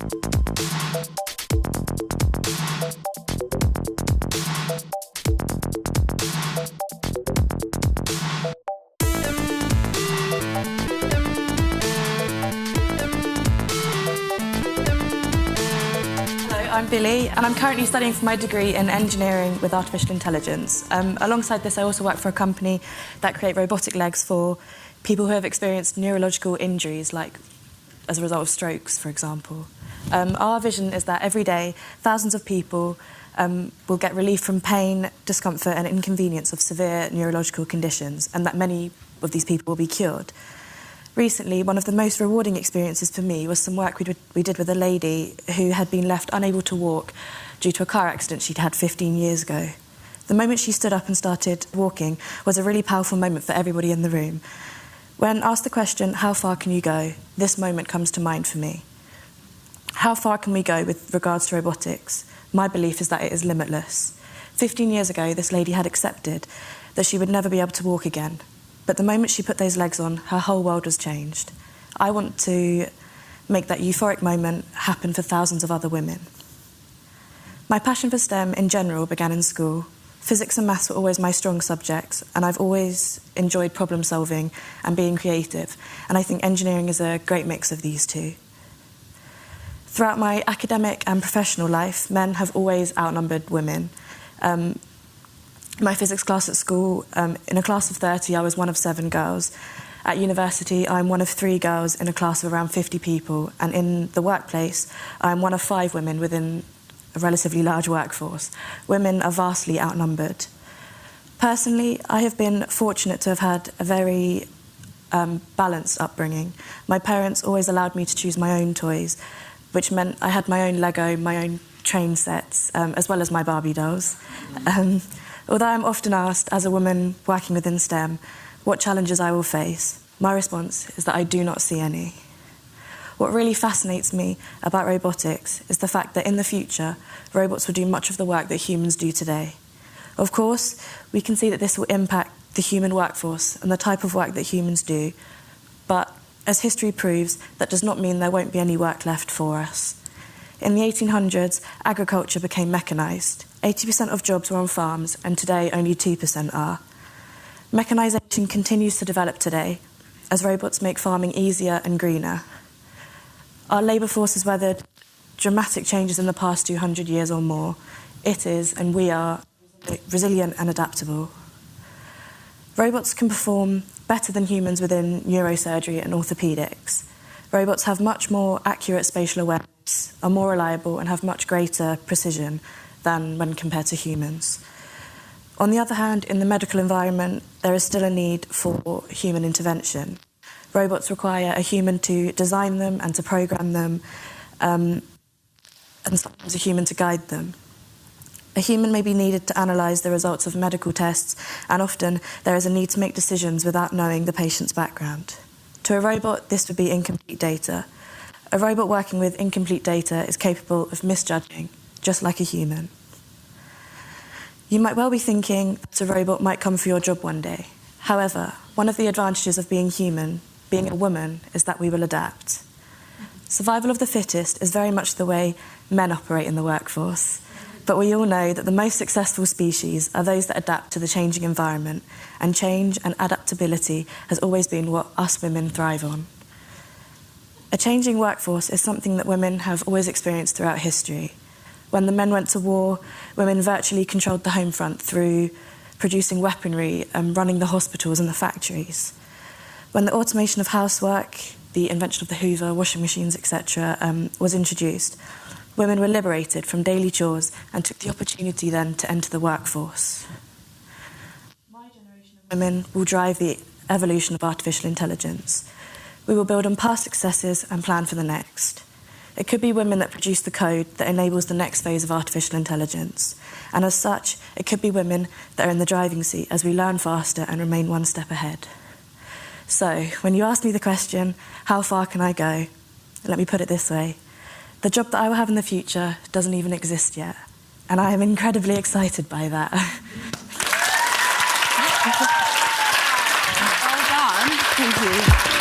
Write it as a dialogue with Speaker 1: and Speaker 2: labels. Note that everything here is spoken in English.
Speaker 1: I'm Billie, and I'm currently studying for my degree in engineering with artificial intelligence. Alongside this, I also work for a company that create robotic legs for people who have experienced neurological injuries, like as a result of strokes, for example. Our vision is that every day, thousands of people will get relief from pain, discomfort and inconvenience of severe neurological conditions, and that many of these people will be cured. Recently, one of the most rewarding experiences for me was some work we did with a lady who had been left unable to walk due to a car accident she'd had 15 years ago. The moment she stood up and started walking was a really powerful moment for everybody in the room. When asked the question, how far can you go, this moment comes to mind for me. How far can we go with regards to robotics? My belief is that it is limitless. 15 years ago, this lady had accepted that she would never be able to walk again. But the moment she put those legs on, her whole world was changed. I want to make that euphoric moment happen for thousands of other women. My passion for STEM in general began in school. Physics and maths were always my strong subjects, and I've always enjoyed problem solving and being creative, and I think engineering is a great mix of these two. Throughout my academic and professional life, men have always outnumbered women. My physics class at school, in a class of 30, I was one of 7 girls. At university, I'm one of 3 girls in a class of around 50 people, and in the workplace, I'm one of 5 women within a relatively large workforce. Women are vastly outnumbered. Personally, I have been fortunate to have had a very balanced upbringing. My parents always allowed me to choose my own toys, which meant I had my own Lego, my own train sets, as well as my Barbie dolls. Although I'm often asked, as a woman working within STEM, what challenges I will face, my response is that I do not see any. What really fascinates me about robotics is the fact that in the future, robots will do much of the work that humans do today. Of course, we can see that this will impact the human workforce and the type of work that humans do, but as history proves, that does not mean there won't be any work left for us. In the 1800s, agriculture became mechanised. 80% of jobs were on farms, and today only 2% are. Mechanisation continues to develop today, as robots make farming easier and greener. Our labour force has weathered dramatic changes in the past 200 years or more. It is, and we are, resilient and adaptable. Robots can perform better than humans within neurosurgery and orthopaedics. Robots have much more accurate spatial awareness, are more reliable and have much greater precision than when compared to humans. On the other hand, in the medical environment, there is still a need for human intervention. Robots require a human to design them and to program them, and sometimes a human to guide them. A human may be needed to analyse the results of medical tests, and often there is a need to make decisions without knowing the patient's background. To a robot, this would be incomplete data. A robot working with incomplete data is capable of misjudging, just like a human. You might well be thinking that a robot might come for your job one day. However, one of the advantages of being human, being a woman, is that we will adapt. Survival of the fittest is very much the way men operate in the workforce. But we all know that the most successful species are those that adapt to the changing environment, and change and adaptability has always been what us women thrive on. A changing workforce is something that women have always experienced throughout history. When the men went to war, women virtually controlled the home front through producing weaponry and running the hospitals and the factories. When the automation of housework, the invention of the Hoover, washing machines, etc., was introduced, women were liberated from daily chores and took the opportunity then to enter the workforce. My generation of women will drive the evolution of artificial intelligence. We will build on past successes and plan for the next. It could be women that produce the code that enables the next phase of artificial intelligence. And as such, it could be women that are in the driving seat as we learn faster and remain one step ahead. So, when you ask me the question, how far can I go? Let me put it this way. The job that I will have in the future doesn't even exist yet. And I am incredibly excited by that.
Speaker 2: Well done.
Speaker 1: Thank you.